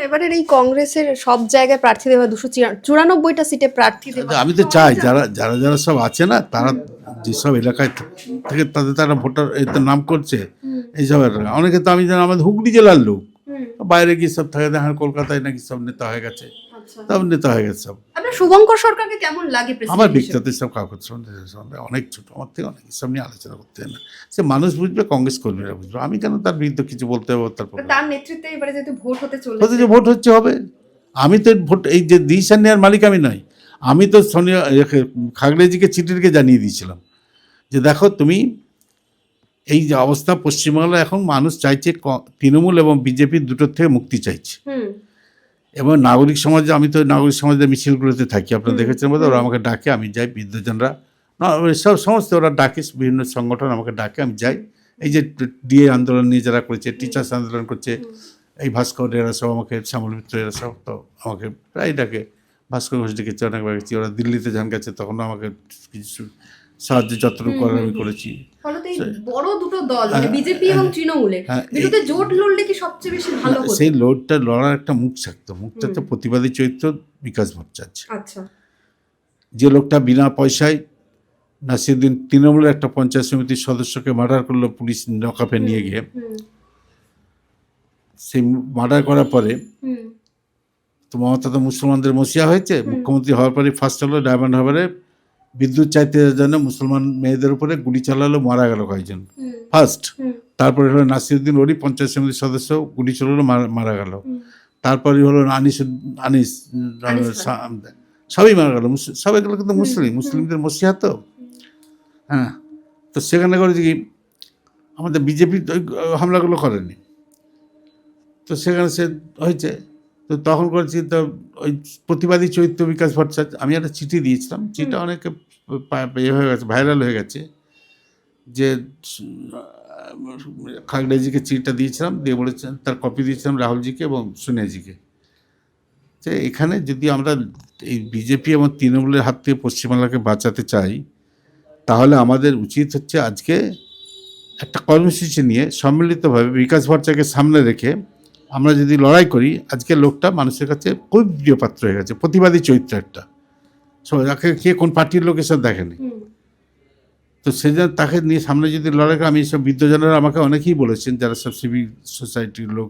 এবারের এই কংগ্রেসের সব জায়গায় প্রার্থী দেওয়া 294টা সিটে প্রার্থী দেওয়া, আমি তো চাই যারা যারা যারা সব আছে না, তারা যেসব এলাকায় থেকে তাদের তারা ভোটার এতে নাম করছে, এইসব এলাকা অনেকে তো আমি জানি আমাদের হুগলি জেলার লোক বাইরে গিয়ে সব থাকে, দেখেন কলকাতায় নাকি সব নেতা হয়ে গেছে, সব নেতা হয়ে গেছে সব। আপনার শুভঙ্কর সরকারকে কেমন লাগে আমার প্রেসিডেন্ট হিসেবে? ব্যক্তিগত সব কাগজ সম্বন্ধে অনেক ছোট, আমার থেকে অনেক সব নিয়ে আলোচনা করতে হয় না। সে মানুষ বুঝবে, কংগ্রেস কর্মীরা বুঝবে, আমি কেন তার বিরুদ্ধে কিছু বলতে হবে তারপর। তার নেতৃত্বে এবারে যেহেতু ভোট হতে হতে চলেছে, যে ভোট হচ্ছে হবে, আমি তো ভোট এই যে ডিসিশন নেওয়ার মালিক আমি নই। আমি তো সোনিয়া খাগড়েজিকে চিঠিকে জানিয়ে দিয়েছিলাম যে দেখো তুমি এই যে অবস্থা পশ্চিমবাংলায় এখন মানুষ চাইছে তৃণমূল এবং বিজেপি দুটোর থেকে মুক্তি চাইছে, এবং নাগরিক সমাজে, আমি তো নাগরিক সমাজের মিছিলগুলোতে থাকি, আপনারা দেখেছেন বোধ, ওরা আমাকে ডাকে, আমি যাই, বৃদ্ধজনরা সব সমস্ত ওরা ডাকে, বিভিন্ন সংগঠন আমাকে ডাকে, আমি যাই। এই যে ডিএ আন্দোলন নিয়ে যারা করেছে, টিচার্স আন্দোলন করছে, এই ভাস্কর এরা সব আমাকে, শ্যামল মিত্র এরা সব তো আমাকে প্রায় ডাকে, ভাস্কর ঘোষ ডেকেছে, অনেকবার গেছি, ওরা দিল্লিতে যান গেছে, তখনও আমাকে কিছু সাহায্য যতটুকু করার আমি করেছি। ফলত এই বড় দুটো দল মানে বিজেপি এবং তৃণমূলের বিরুদ্ধে জোট লড়লে কি সবচেয়ে বেশি ভালো হতো? সেই লোডটা লড়ার একটা মুখ থাকতো, মুখটা তো প্রতিবাদী চরিত্র বিকাশ ভট্টাচার্য। আচ্ছা, যে লোকটা বিনা পয়সায় নাসিরুদ্দিন তৃণমূলের একটা পঞ্চায়েত সমিতির সদস্যকে মার্ডার করলো পুলিশ নকাপে নিয়ে গিয়ে, সেই মার্ডার করার পরে তো মমতা তো মুসলমানদের মসিয়া হয়েছে, মুখ্যমন্ত্রী হওয়ার পরে ফার্স্ট হলো ডায়মন্ড হারবারে বিদ্যুৎ চাইতে জন্য মুসলমান মেয়েদের উপরে গুলি চালালো, মারা গেল কয়েকজন ফার্স্ট। তারপরে হলো নাসিরুদ্দিন ওরই পঞ্চায়েত সমিতির সদস্য গুলি চালালো, মারা গেল। তারপরে হলো আনিস সবই মারা গেল, সব এগুলো কিন্তু মুসলিমদের মসিহা তো। হ্যাঁ, তো সেখানে করেছে কি, আমাদের বিজেপি হামলাগুলো করেনি, তো সেখানে সে হয়েছে। তো তখন করেছি, তো ওই প্রতিবাদী চরিত্র বিকাশ ভট্টাচার্য, আমি একটা চিঠি দিয়েছিলাম, চিঠিটা অনেকে হয়ে গেছে, ভাইরাল হয়ে গেছে, যে খাগড়েজিকে চিঠিটা দিয়েছিলাম, দিয়ে বলেছেন, তার কপি দিয়েছিলাম রাহুলজিকে এবং সোনিয়াজিকে, যে এখানে যদি আমরা এই বিজেপি এবং তৃণমূলের হাত থেকে পশ্চিমবাংলাকে বাঁচাতে চাই, তাহলে আমাদের উচিত হচ্ছে আজকে একটা কর্মসূচি নিয়ে সম্মিলিতভাবে বিকাশ ভট্টাচার্যকে সামনে রেখে আমরা যদি লড়াই করি, আজকে লোকটা মানুষের কাছে খুব প্রিয় পাত্র হয়ে গেছে, প্রতিবাদী চরিত্র একটা, যাকে কে কোন পার্টির লোক এসব দেখেনি। তো সেই জন্য তাকে নিয়ে সামনে যদি লড়াই করে, আমি সব বৃদ্ধজনেরা আমাকে অনেকেই বলেছেন, যারা সব সিভিল সোসাইটির লোক,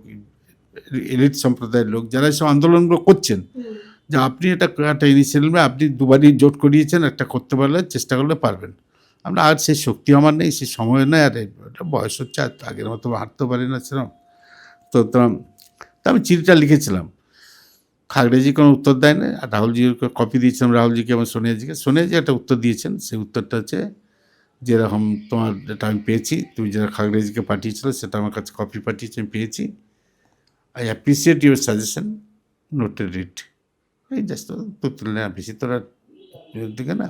এলিট সম্প্রদায়ের লোক, যারা সব আন্দোলনগুলো করছেন, যে আপনি একটা ইনিশিয়েটিভ, আপনি দুবারই জোট করিয়েছেন, একটা করতে পারলে, চেষ্টা করলে পারবেন। আমরা আর সেই শক্তি আমার নেই, সেই সময় নেই, আর এটা বয়স হচ্ছে, আর আগের মতো হাঁটতে পারি না ছিলাম। তো আমি চিঠিটা লিখেছিলাম, খাগড়েজি কোনো উত্তর দেয় না, আর রাহুলজির কপি দিয়েছিলাম, রাহুলজিকে এবং সোনিয়াজি একটা উত্তর দিয়েছেন। সেই উত্তরটা হচ্ছে, যেরকম তোমার যেটা আমি পেয়েছি, তুমি যেটা খাগড়েজিকে পাঠিয়েছিল সেটা আমার কাছে কপি পাঠিয়েছি, আমি পেয়েছি। I appreciate your suggestion, noted it. এই জাস্ট তো তুললে না, বেশি তোরা দিকে না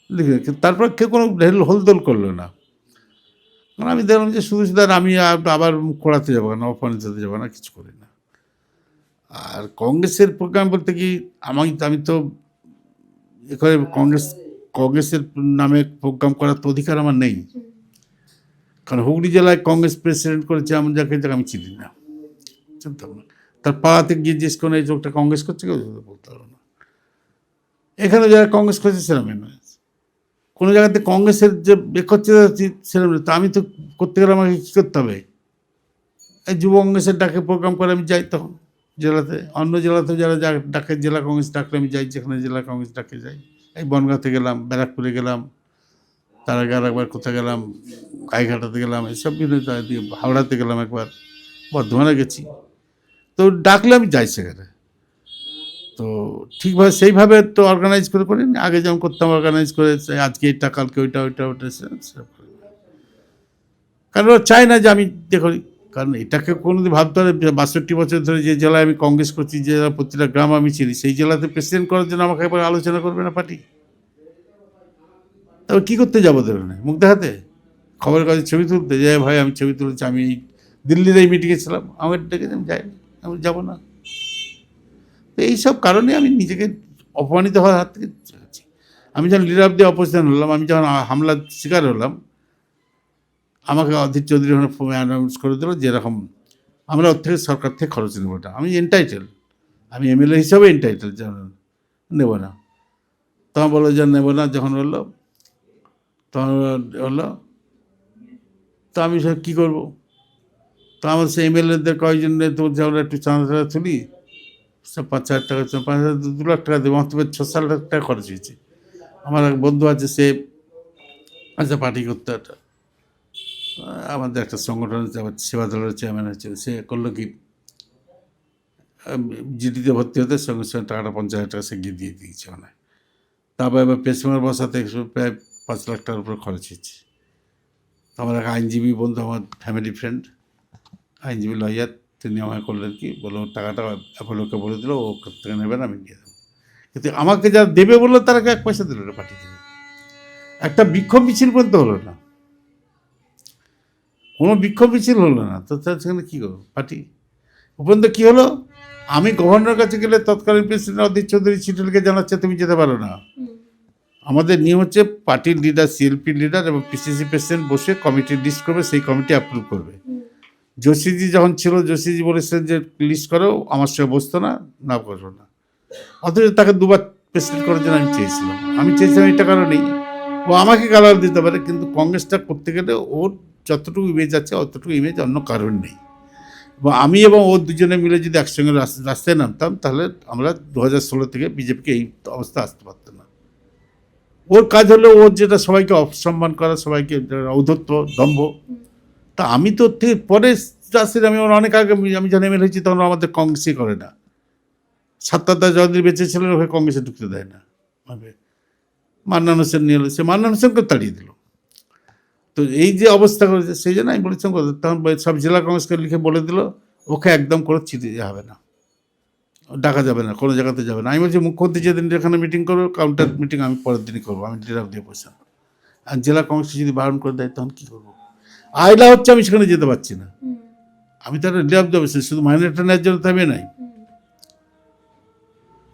লিখে, তারপর কেউ কোনো হলদোল করলো না। কারণ আমি দেখলাম যে শুধু আর আমি আবার মুখ করাতে যাবো না, অপমানিত হতে যাবো না, কিছু করি না। আর কংগ্রেসের প্রোগ্রাম বলতে কি, আমি তো এখানে কংগ্রেসের নামে প্রোগ্রাম করার তো অধিকার আমার নেই, কারণ হুগলি জেলায় কংগ্রেস প্রেসিডেন্ট করেছে এমন যাকে আমি চিনি না, চিনতাম না। তার পাড়াতে গিয়ে জিজ্ঞেস করে এই লোকটা কংগ্রেস করছে, কেউ বলতে পারবো না। এখানে যারা কংগ্রেস করছে সেরকম নয়, কোনো জায়গাতে কংগ্রেসের যে করছে সেরকম, তা আমি তো করতে গেলে আমাকে কী করতে হবে, এই যুব কংগ্রেসের ডাকে প্রোগ্রাম করে আমি যাই, তখন জেলাতে, অন্য জেলাতেও যারা ডাকে, জেলা কংগ্রেস ডাকলে আমি যাই, যেখানে জেলা কংগ্রেস ডাকে যাই। এই বনগাঁতে গেলাম, ব্যারাকপুরে গেলাম, তার আগে আর একবার কোথায় গেলাম, গাইঘাটাতে গেলাম, এইসব বিভিন্ন জায়গা দিয়ে, হাওড়াতে গেলাম একবার, বর্ধমানে গেছি। তো ডাকলে আমি যাই সেখানে। তো ঠিকভাবে সেইভাবে তো অর্গানাইজ করে করিনি, আগে যেমন করতাম অর্গানাইজ করে, আজকে এটা কালকে ওইটা কারণ ওরা চায় না যে আমি দেখি, কারণ এটাকে কোনোদিন ভাবতে হবে 62 বছর ধরে যে জেলায় আমি কংগ্রেস করছি, যে প্রতিটা গ্রাম আমি চিনি, সেই জেলাতে প্রেসিডেন্ট করার জন্য আমাকে একবার আলোচনা করবে না পার্টি? তবে কী করতে যাবো ধরুন, মুখ দেখাতে, খবরের কাছে ছবি তুলতে, যে ভাই আমি ছবি তুলেছি, আমি দিল্লির এই মিটিংয়ে ছিলাম, আমার ডেকে আমি যাইনি, আমি যাবো না। তো এইসব কারণে আমি নিজেকে অপমানিত হওয়ার হাত থেকে যাচ্ছি। আমি যখন লিডার অফ দি অপোজিশন হলাম, আমি যখন হামলার শিকার হলাম, আমাকে অধীর চৌধুরী অ্যানাউন্স করে দিল, যেরকম আমরা ওর থেকে সরকার থেকে খরচ নেবো না, আমি এন্টাইটেল, আমি এমএলএ হিসাবে এন্টাইটেল, নেব না। তখন বললো যে নেব না, যখন বললো তখন হলো, তো আমি সব কী করবো? তো আমার সে এমএলএদের কয়েকজন তো আমরা একটু চাঁদা তুলি, সব 5,000 টাকা, 5,000 2 লাখ টাকা দেবো, অন্তত 6-7 লাখ টাকা খরচ হয়েছে। আমার এক বন্ধু আছে, সে আচ্ছা পার্টি করতে একটা আমাদের একটা সংগঠন আছে, আমার সেবা দলের চেয়ারম্যান আছে, সে করলো কি জিডিতে ভর্তি হতে সঙ্গে সঙ্গে টাকাটা 50,000 টাকা সে গিয়ে দিয়ে দিয়েছে। মানে তারপর এবার পেসমেকার বসাতে প্রায় 5 লাখ টাকার উপরে খরচ হয়েছে। আমার এক আইনজীবী বন্ধু, আমার ফ্যামিলি ফ্রেন্ড, আইনজীবী লয়ার, তিনি আমাকে করলেন কি, বললো টাকাটা অ্যাপোলোকে বলে দিল, ও থেকে নেবেন, আমি দিয়ে দেবো। কিন্তু আমাকে যারা দেবে বললো তারাকে 1 পয়সা দিল না, পাঠিয়ে দেবে। একটা বিক্ষোভ মিছিল পর্যন্ত হলো না, কোনো বিক্ষোভ মিছিল হলো না, তো তার সেখানে কী করবো পার্টি পর্যন্ত কী হলো? আমি গভর্নর কাছে গেলে তৎকালীন প্রেসিডেন্ট অধীর চৌধুরী চিঠিকে জানাচ্ছে তুমি যেতে পারো না। আমাদের নিয়ম হচ্ছে পার্টির লিডার, সিএলপি লিডার এবং পিসিসি প্রেসিডেন্ট বসে কমিটি লিস্ট করবে, সেই কমিটি অ্যাপ্রুভ করবে। যোশীজি যখন ছিল, যোশীজি বলেছিলেন যে লিস্ট করো, আমার সঙ্গে বসতো না, না করবো না। অথচ তাকে 2বার প্রেসিডেন্ট করার জন্য আমি চেয়েছিলাম এটা কারণেই, ও আমাকে গালাল দিতে পারে, কিন্তু কংগ্রেসটা করতে গেলে ওর যতটুকু ইমেজ আছে অতটুকু ইমেজ অন্য কারণ নেই। এবং আমি এবং ও দুজনে মিলে যদি একসঙ্গে রাস্তায় নামতাম, তাহলে আমরা 2016 থেকে বিজেপিকে এই অবস্থা আসতে পারতাম না। ওর কাজ হলো ওর যেটা সবাইকে অসম্মান করা, সবাইকে ঔদ্ধত্য, দম্ভ। তা আমি তো ঠিক পরে আসলে আমি ওর অনেক আগে আমি জানি এমএলএ হয়েছি, তখন আমাদের কংগ্রেসই করে না। সাত্তারদা জয়দিন বেঁচে ছিলেন, ওকে কংগ্রেসে ঢুকতে দেয় না। মান্নান হোসেন নিয়ে এলো, সে মান্নান হোসেনকে তাড়িয়ে দিল। তো এই যে অবস্থা করেছে, সেই জন্য আমি বলেছিলাম, তখন সব জেলা কংগ্রেসকে লিখে বলে দিল ওকে একদম কোনো চিঠি হবে না, ডাকা যাবে না, কোনো জায়গাতে যাবে না। আমি বলছি মুখ্যমন্ত্রী যেদিন যেখানে মিটিং করবো, কাউন্টার মিটিং আমি পরের দিনই করবো, আমি ডিরাম দিয়ে বসলাম। আর জেলা কংগ্রেস যদি বারণ করে দেয় তখন কী করবো? আইলা হচ্ছে আমি সেখানে যেতে পারছি না, আমি তার ডিরাম দেবো, শুধু মাইনেটা নেওয়ার জন্য থামে নাই,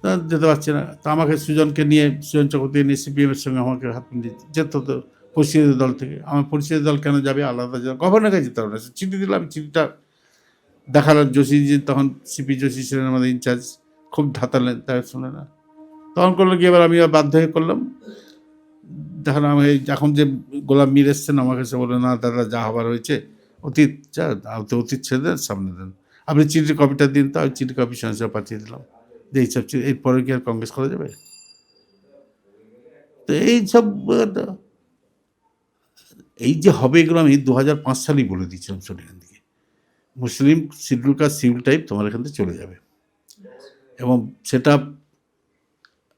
তা যেতে পারছি না। তা আমাকে সুজনকে নিয়ে, সুজন চক্রবর্তী নিয়ে সিপিএমের সঙ্গে আমাকে হাত মিলিয়ে যেত তো পরিষদের দল থেকে। আমার পরিষদের দল কেন যাবে, আলাদা যাবে, গভর্নর কাছে যেতে হবে না। চিঠি দিলাম, চিঠিটা দেখালেন যোশীজি, তখন সিপি যোশী ছিলেন আমাদের ইনচার্জ, খুব ধাতালেন, তাই শুনে না। তখন করলো কি, এবার আমি বাধ্য হয়ে করলাম। দেখালাম আমি এখন যে গোলাম মীর এসছেন, আমার কাছে বলে না দাদা যা হবার হয়েছে অতীত, যা অতীত ছেড়ে দেন, সামনে দেন, আপনি চিঠির কপিটা দিন। তো আমি চিঠি কপি সঙ্গে পাঠিয়ে দিলাম যে এইসব এরপরে কি আর কংগ্রেস করা যাবে? তো এইসব এই যে হবে, এগুলো আমি 2005 সালেই বলে দিয়েছিলাম সোনিয়া গান্ধীকে, মুসলিম শিডিউল কাস্ট সিভিল টাইপ তোমার এখান থেকে চলে যাবে। এবং সেটা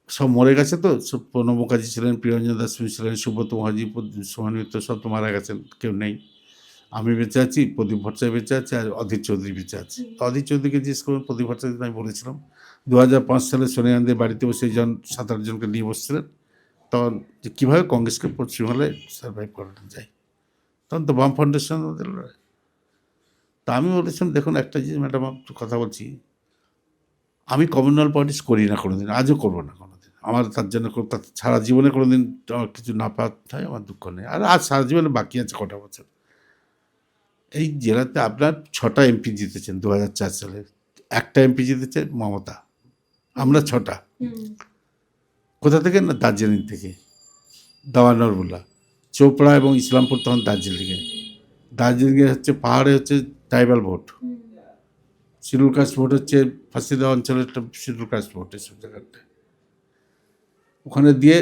সব মরে গেছে, তো সব প্রণব মুখার্জি ছিলেন, প্রিয়রঞ্জন দাস ছিলেন, সুব্রত মুখার্জি, সোহান মিত্র, সব তো মারা গেছেন, কেউ নেই। আমি বেঁচে আছি, প্রদীপ ভট্টাচার্য বেঁচে আছে, আর অধীর চৌধুরী বেঁচে আছে। তো অধীর চৌধুরীকে জিজ্ঞেস করবেন, প্রদীপ ভট্টাচার্য আমি বলেছিলাম 2005 সালে সোনিয়া গান্ধীর বাড়িতে বসে 7-8 জনকে নিয়ে বসছিলেন, তখন যে কীভাবে কংগ্রেসকে পশ্চিমবাংলায় সার্ভাইভ করানো যায়, তখন তো বাম ফাউন্ডেশন দিল। তা আমি বলেছিলাম দেখুন একটা জিনিস ম্যাডাম, কথা বলছি, আমি কমিউনাল পলিটিক্স করি না কোনোদিন, আজও করবো না কোনোদিন। আমার তার জন্য সারা জীবনে কোনোদিন আমার কিছু না পাওয়া হয় আমার দুঃখ নেই। আর আজ সারা জীবনে বাকি আছে কটা বছর। এই জেলাতে আপনার 6টা এমপি জিতেছেন 2004 সালে, একটা এমপি জিতেছে মমতা, আমরা 6টা। কোথা থেকে না, দার্জিলিং থেকে, দাওয়ানরবুল্লা, চোপড়া এবং ইসলামপুর তখন দার্জিলিংয়ে। দার্জিলিংয়ে হচ্ছে পাহাড়ে হচ্ছে tribal vote, schedule caste vote হচ্ছে ফাঁসিদা অঞ্চলের একটা শিডিউল কাস্ট ভোট, এসব জায়গাটা ওখানে দিয়ে,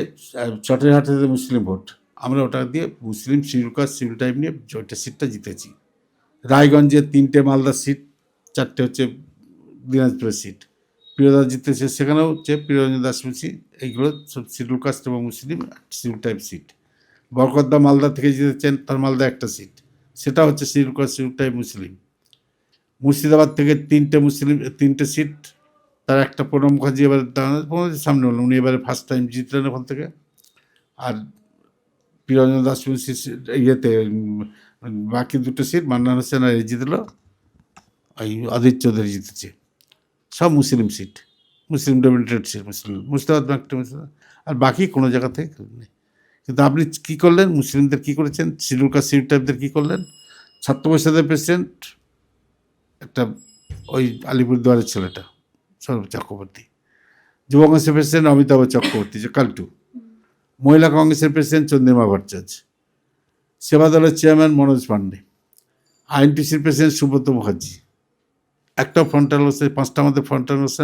চটেরহাটে মুসলিম ভোট, আমরা ওটা দিয়ে মুসলিম শিডিউল কাস্ট সিভিল টাইপ নিয়ে ওইটা সিটটা জিতেছি। রায়গঞ্জে 3টে মালদার সিট, 4টে হচ্ছে দিনাজপুরের সিট, প্রিয়দাস জিতেছে, সেখানেও হচ্ছে প্রিয়রঞ্জন দাস মুন্সি, এইগুলো সব শিডিউল কাস্ট এবং মুসলিম শিডিউল টাইপ সিট। বরকতদা মালদা থেকে জিতেছেন, তার মালদা একটা সিট, সেটা হচ্ছে শিডিউল কাস্ট শিডিউল টাইপ মুসলিম। মুর্শিদাবাদ থেকে 3টে সিট, তার একটা প্রণব মুখার্জি এবার সামনে হলো, উনি এবারে ফার্স্ট টাইম জিতলেন ওখান থেকে। আর প্রিয়রঞ্জন দাস মুন্সি ইয়েতে বাকি 2টো সিট মান্নান হোসেন আর জিতল, ওই অধীর চৌধুরী জিতেছে, সব মুসলিম সিট, মুসলিম ডমিনেটেড সিট, মুর্শিদাবাদ একটা মুসলিম, আর বাকি কোনো জায়গা থেকে নেই। কিন্তু আপনি কী করলেন, মুসলিমদের কী করেছেন, শিডিউল কাস্ট সিভিল টাইপদের কী করলেন, ছাত্র পরিষদের প্রেসিডেন্ট একটা ওই আলিপুরদুয়ারের ছেলেটা সৌরভ চক্রবর্তী, যুব কংগ্রেসের প্রেসিডেন্ট অমিতাভ চক্রবর্তী যে কালটু, মহিলা কংগ্রেসের প্রেসিডেন্ট চন্দ্রিমা ভট্টাচার্য, সেবা দলের চেয়ারম্যান মনোজ পান্ডে, আইএনটিসির প্রেসিডেন্ট সুব্রত মুখার্জি, একটা ফ্রন্টাল হচ্ছে 5টার মধ্যে ফ্রন্টাল হচ্ছে,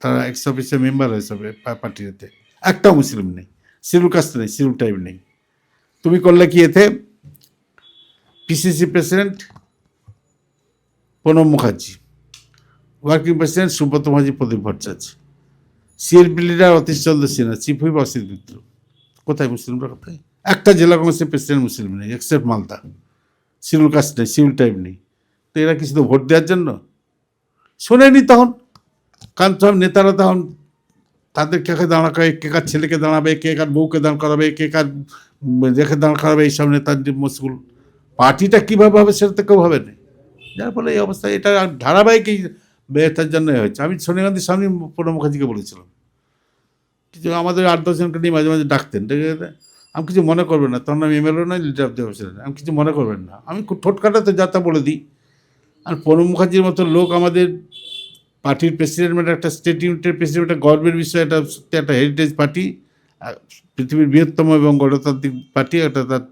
তারা এক্স অফিসের মেম্বার হয়েছে পার্টিতে, একটাও মুসলিম নেই, শিডিউল কাস্ট নেই, শিডিউল টাইপ নেই। তুমি করলে কি এতে PCC president Pranab Mukherjee, working president Subrata Mukherjee, Pradip Bhattacharya, CLP leader Atish Chandra Sinha, chief whip Asit Mitra. কোথায় মুসলিমরা, কোথায়? একটা জেলা কংগ্রেসের প্রেসিডেন্ট মুসলিম নেই এক্সেপ্ট মালদা, শিডিউল কাস্ট নেই, শিডিউল টাইপ নেই। তো এরা কিছু তো ভোট দেওয়ার জন্য শোনেনি তখন, কারণ সব নেতারা তখন তাদের কে দাঁড়াবে, কে কার ছেলেকে দাঁড়াবে, কে কার বউকে দাঁড় করাবে, কে কার রেখে দাঁড় করাবে, এইসব নেতার মশগুল। পার্টিটা কীভাবে হবে সেটা তো কেউ ভাবে না, যার ফলে এই অবস্থা। এটা ধারাবাহিক এটার জন্য হয়েছে। আমি সোনিয়া গান্ধীর সামনে প্রণব মুখার্জিকে বলেছিলাম, কিছু আমাদের 8-10 জনকে নিয়ে মাঝে মাঝে ডাকতেন, আমি কিছু মনে করবেন না, তখন আমি এমএলএ নয়, লিডার অফ দ্য অপোজিশন, আমি কিছু মনে করবেন না, আমি খুব ঠোঁট কাটাতে যা তা বলে দিই। আর প্রণব মুখার্জির মতো লোক আমাদের পার্টির প্রেসিডেন্ট, মানে একটা স্টেট ইউনিটের প্রেসিডেন্ট, একটা গর্বের বিষয়, এটা সত্যি একটা হেরিটেজ পার্টি, পৃথিবীর বৃহত্তম এবং গণতান্ত্রিক পার্টি, একটা তার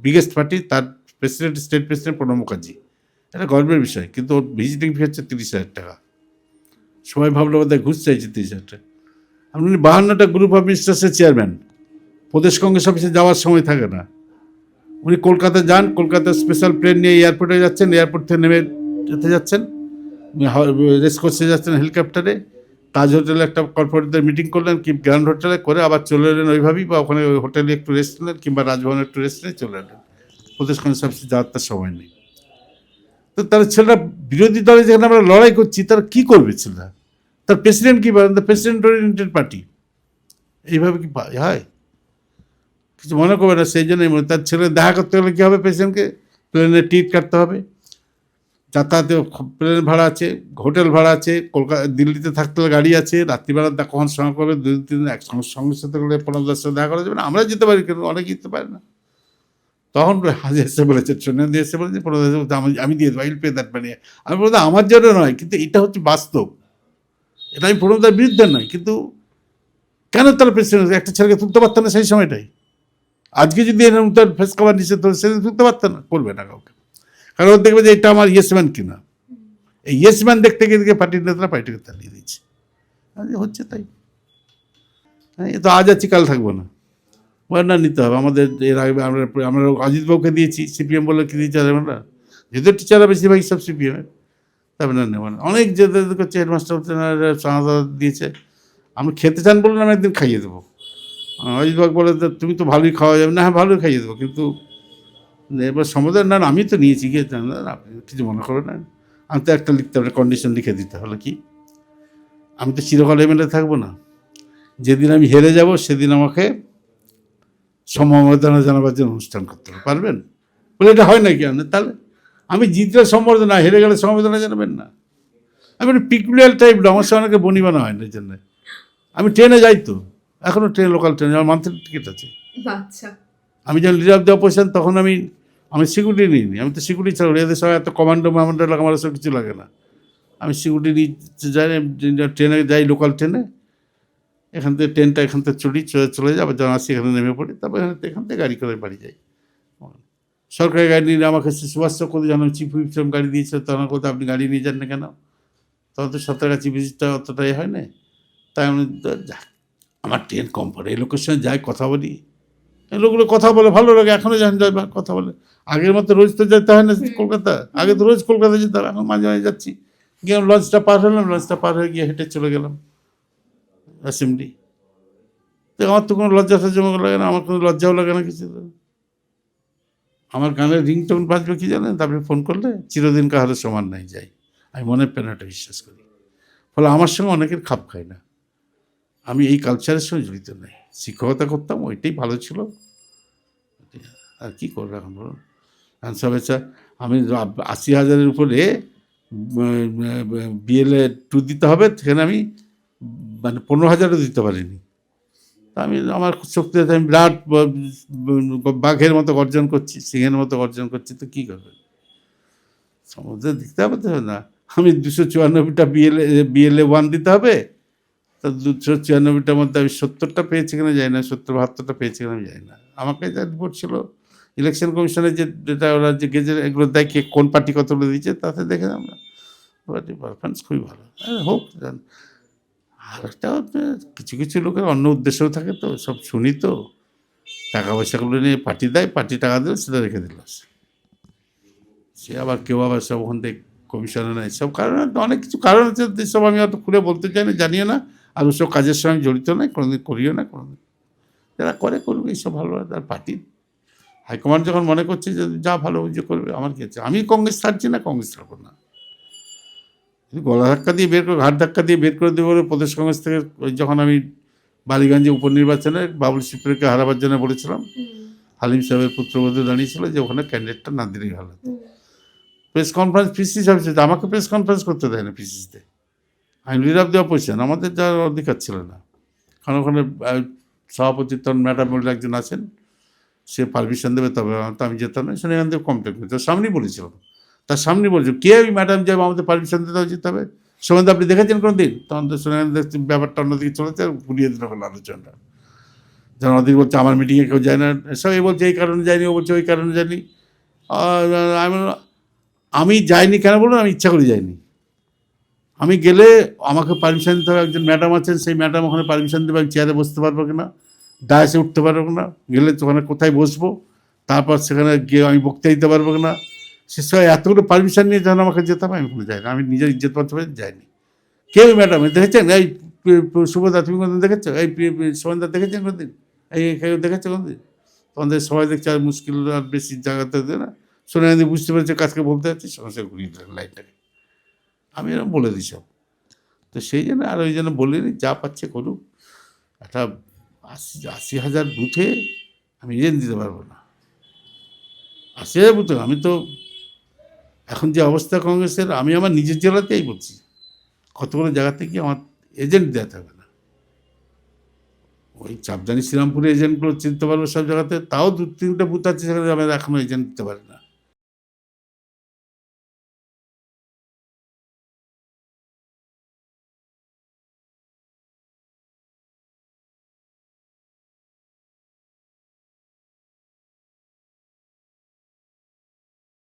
বিগেস্ট পার্টি, তার president, state president Pranab Mukherjee, এটা গর্বের বিষয়। কিন্তু ওর ভিজিটিং ফি হচ্ছে 30,000 টাকা। সবাই ভাবলো বোধ হয় ঘুষ চাইছে 30,000 টাকা। আপনি 52টা গ্রুপ অফ মিনিস্টার্সের চেয়ারম্যান, প্রদেশ কংগ্রেস অফিসে যাওয়ার সময় থাকে না, উনি কলকাতা যান, কলকাতার স্পেশাল প্লেন নিয়ে এয়ারপোর্টে যাচ্ছেন, এয়ারপোর্ট থেকে নেমে যেতে যাচ্ছেন, রেস কোর্সে যাচ্ছেন হেলিকপ্টারে, তাজ হোটেলে একটা কর্পোরেটদের মিটিং করলেন, কি গ্র্যান্ড হোটেলে করে আবার চলে এলেন ওইভাবেই, বা ওখানে ওই হোটেলে একটু রেস্ট নিলেন, কিংবা রাজভবনে একটু রেস্ট নিয়ে চলে এলেন। প্রদেশ কংগ্রেস অফিসে যাওয়ার তার সময় নেই। তো তার ছেলেরা, বিরোধী দলে যেখানে আমরা লড়াই করছি, তারা কী করবে ছেলেরা? তার প্রেসিডেন্ট কী বলেন, দ্য প্রেসিডেন্ট ওরিয়েন্টেড পার্টি, এইভাবে কি হয়? কিছু মনে করবে না। সেই জন্যই তার ছেলে দেখা করতে গেলে কী হবে, প্রেসিডেন্টকে প্লেনের টিকিট কাটতে হবে, যাতায়াতে প্লেন ভাড়া আছে, হোটেল ভাড়া আছে, কলকাতা দিল্লিতে থাকতে হলে গাড়ি আছে, রাত্রিবেলা কখন সঙ্গে করবে, 2-3 দিন সঙ্গে সাথে করলে 15-10 সাথে দেখা করা যাবে না। আমরা যেতে পারি, কিন্তু অনেকে যেতে পারে না। তখন হাজি এসে বলেছে, সোনিয়া গান্ধী এসে বলেছে, 15,000 আমি দিয়ে দেবো, আইল পে দ্যাট মানি। আমি বলতে আমার জন্য নয়, কিন্তু এটা হচ্ছে বাস্তব, এটা আমি প্রণবদার বিরুদ্ধে নয়, কিন্তু কেন তারা প্রেসিডেন্ট একটা ছেলেকে তুলতে পারতেন না সেই সময়টাই? আজকে যদি এরকম তার ফেস কভার নিচে তো সেদিন তুলতে পারতেন না, করবে না কাউকে, কারণ ও দেখবে যে এটা আমার ইয়েসম্যান কিনা। এই ইয়েসম্যান দেখতে গিয়ে পার্টির নেতারা পার্টিকে তাড়িয়ে দিচ্ছে, হচ্ছে তাই। এ তো আজ আছি কাল থাকবো না, ওয়ার্নার নিতে হবে আমাদের। এর আগে আমরা অজিতবাবুকে দিয়েছি, সিপিএম বলে কি দিয়েছে আমরা, যেহেতু টিচাররা বেশিরভাগই সব সিপিএমের, তবে না নেব না। অনেক যেতে করছে, হেডমাস্টার চাঁদা দিয়েছে, আমি খেতে চান বলুন, আমি একদিন খাইয়ে দেবো। অজিতবাবু বলে, তুমি তো ভালোই খাওয়া যাবে না, হ্যাঁ ভালোই খাইয়ে দেবো, কিন্তু এবার সমাধান না, আমি তো নিয়েছি গিয়ে, আপনি কিছু মনে করবেন না। আমি তো একটা লিখতে হবে, কন্ডিশন লিখে দিতে হলো কি, আমি তো চিরকাল এমএলএ থাকবো না, যেদিন আমি হেরে যাব সেদিন আমাকে সম্মাননা জানাবার জন্য অনুষ্ঠান করতে হবে, পারবেন? বলে এটা হয় নাকি আপনার? তাহলে আমি জিতলে সম্বর্ধনা, হেরে গেলে সম্মাননা জানাবেন না? আমি একটা পিকুলিয়ার টাইপ, আমার সঙ্গে অনেকে বনি বানা হয় না, এই জন্য। আমি ট্রেনে যাই তো, এখনও ট্রেন, লোকাল ট্রেনে আমার মান্থলি টিকিট আছে। আচ্ছা, আমি যখন লিডার অফ দ্য অপোজিশন, তখন আমি সিকিউরিটি নিইনি, আমি তো সিকিউরিটি ছাড়া, এদের সবাই এত কমান্ডো লাগে, আমার সব কিছু লাগে না। আমি সিকিউরিটি যাই, ট্রেনে যাই, লোকাল ট্রেনে, এখান থেকে ট্রেনটা এখান থেকে চলে যাই, আবার যখন আসি এখানে নেমে পড়ি, তারপর এখান থেকে গাড়ি করে বাড়ি যাই। সরকারি গাড়ি নিয়ে আমাকে সুভাষ চক্রবর্তী যখন চিফ হুইপ গাড়ি দিয়েছিল, তখন কোথাও আপনি গাড়ি নিয়ে যান না কেন? তখন তো সাঁতরাগাছি ভিজিটটা অতটাই হয় না, তাই আমি আমার ট্রেন কম পড়ে, এই লোকের সঙ্গে যাই, কথা বলি, এই লোকগুলো কথা বলে ভালো লাগে, এখনও যখন যাই কথা বলে। আগের মতো রোজ তো যেতে হয় না কলকাতা, আগে তো রোজ কলকাতা যেতাম, এখন মাঝে মাঝে যাচ্ছি, গিয়ে লঞ্চটা পার হলাম, লঞ্চটা পার হয়ে গিয়ে হেঁটে চলে গেলাম অ্যাসেম্বলি। তো আমার তো কোনো লজ্জা সজ্জা লাগে না, আমার কোনো লজ্জাও লাগে না কিছু। আমার গানের রিংটোন বাজবে কি জানেন, তারপরে ফোন করলে চিরদিন কাহারও সমান নাই যাই, আমি মনের প্যানাটা বিশ্বাস করি। ফলে আমার সঙ্গে অনেকের খাপ খায় না, আমি এই কালচারের সঙ্গে জড়িত নাই। শিক্ষকতা করতাম, ওইটাই ভালো ছিল, আর কী করবো এখন বলুন। সব আমি 80,000-এর উপরে বিএলএ 2 দিতে হবে, সেখানে আমি মানে 15,000-ও দিতে পারিনি। আমি আমার শক্তি, আমি বিরাট বাঘের মতো গর্জন করছি, সিংহের মতো গর্জন করছি, তো কী করবে, সমুদ্রে দিতে হবে তো না। আমি 294টা বিএলএ 1 দিতে হবে, তা 294টার মধ্যে আমি 70টা পেয়েছি কিনা জানি না, 70-72টা পেয়েছি কিনা আমি জানি না। আমাকে যা রিপোর্ট ছিল ইলেকশন কমিশনের যেটা ওরা যে গেজেট এগুলো দেয় কে কোন পার্টি কতগুলো দিচ্ছে, তাতে দেখে আমরা পার্টি পারফরমেন্স খুবই ভালো। হোক। আর একটা কিছু কিছু লোকের অন্য উদ্দেশ্যও থাকে, তো সব শুনি তো, টাকা পয়সাগুলো নিয়ে পার্টি দেয়, পার্টি টাকা দিল সেটা রেখে দিল, সে আবার কেউ আবার সব ওখান থেকে কমিশনে নেয়, সব কারণে অনেক কিছু কারণ আছে, সব আমি অত খুলে বলতে চাই না, জানিও না, আর ওসব কাজের সঙ্গে আমি জড়িত নাই, কোনোদিন করিও না, কোনোদিন যারা করে করবে, এইসব ভালো আর পার্টি হাইকমান্ড যখন মনে করছে যে যা ভালো যে করবে, আমার কি আছে, আমি কংগ্রেস ছাড়ছি না, কংগ্রেস ছাড়বো না, গলা ধাক্কা দিয়ে বের করে, ঘাট ধাক্কা দিয়ে বের করে দেবো বলে প্রদেশ কংগ্রেস থেকে যখন আমি বালিগঞ্জে উপনির্বাচনে বাবুল সুপ্রিয়কে হারাবার জন্য বলেছিলাম, হালিম সাহেবের পুত্রবধূ দাঁড়িয়েছিল যে ওখানে ক্যান্ডিডেটটা না দিলেই ভালো হতো। প্রেস কনফারেন্স পিসিসি অফিসে, আমাকে প্রেস কনফারেন্স করতে দেয় না পিসিসিতে, আমি লিডার অফ দি অপোজিশন, আমাদের যাওয়ার অধিকার ছিল না, কারণ ওখানে সভাপতি তখন ম্যাডাম বলে একজন আছেন, সে পারমিশন দেবে তবে, তো আমি যেতাম না, সেখান থেকে কমপ্লেন করি, তার সামনেই বলেছিলাম, তার সামনে বলছো কে ওই ম্যাডাম যাবে, আমাদের পারমিশন দিতে যেতে হবে, সোমেন আপনি দেখেছেন কোনো দিন, তখন তো সোমেন ব্যাপারটা অন্যদিকে চলেছে, ঘুরিয়ে দিতে হলো আলোচনাটা, যেমন ওদিকে বলছে আমার মিটিংয়ে কেউ যায় না, সবাই বলছে এই কারণে যায়নি, ও বলছে ওই কারণে যায়নি, আমি যাইনি কেন বলুন, আমি ইচ্ছা করে যাইনি, আমি গেলে আমাকে পারমিশন দিতে হবে, একজন ম্যাডাম আছেন, সেই ম্যাডাম ওখানে পারমিশন দেবে আমি চেয়ারে বসতে পারবো কিনা, ডায়াসে উঠতে পারবো না, গেলে ওখানে কোথায় বসবো, তারপর সেখানে গিয়ে আমি বক্তৃতা দিতে পারবো কিনা, সে সবাই এতগুলো পারমিশন নিয়ে যখন আমাকে যেতে হবে, আমি কোনো যাইনি, আমি নিজের ইজ্জত পাচ্ছি যাইনি। কেউ ম্যাডাম দেখেছেন, এই সুভদ্রা তুমি কোনদিন দেখেছো, এই সোমেনদা দেখেছেন কোনদিন, এই কেউ দেখেছো কোনদিন, তোমাদের সবাই দেখছে আর মুশকিল আর বেশি জায়গাতে দেয় না, শুনে বুঝতে পেরেছে কাজকে বলতে যাচ্ছি, সমস্যা ঘুরিয়ে দিলেন লাইনটাকে, আমি এরকম বলে দিই সব। তো সেই জন্য আর ওই জন্য বলিনি, যা পাচ্ছে করুক, একটা 80,000 বুথে আমি এজেন্ট দিতে পারবো না, 80,000 বুথে আমি তো, এখন যে অবস্থা কংগ্রেসের, আমি আমার নিজের জেলাতেই বলছি, কতগুলো জায়গা থেকে আমার এজেন্ট দেওয়া থাকবে না, ওই চাপদানি শ্রীরামপুরে এজেন্টগুলো চিনতে পারবো সব জায়গাতে, তাও 2-3টা বুথ আছে সেখানে আমি এখনও এজেন্ট দিতে পারি না।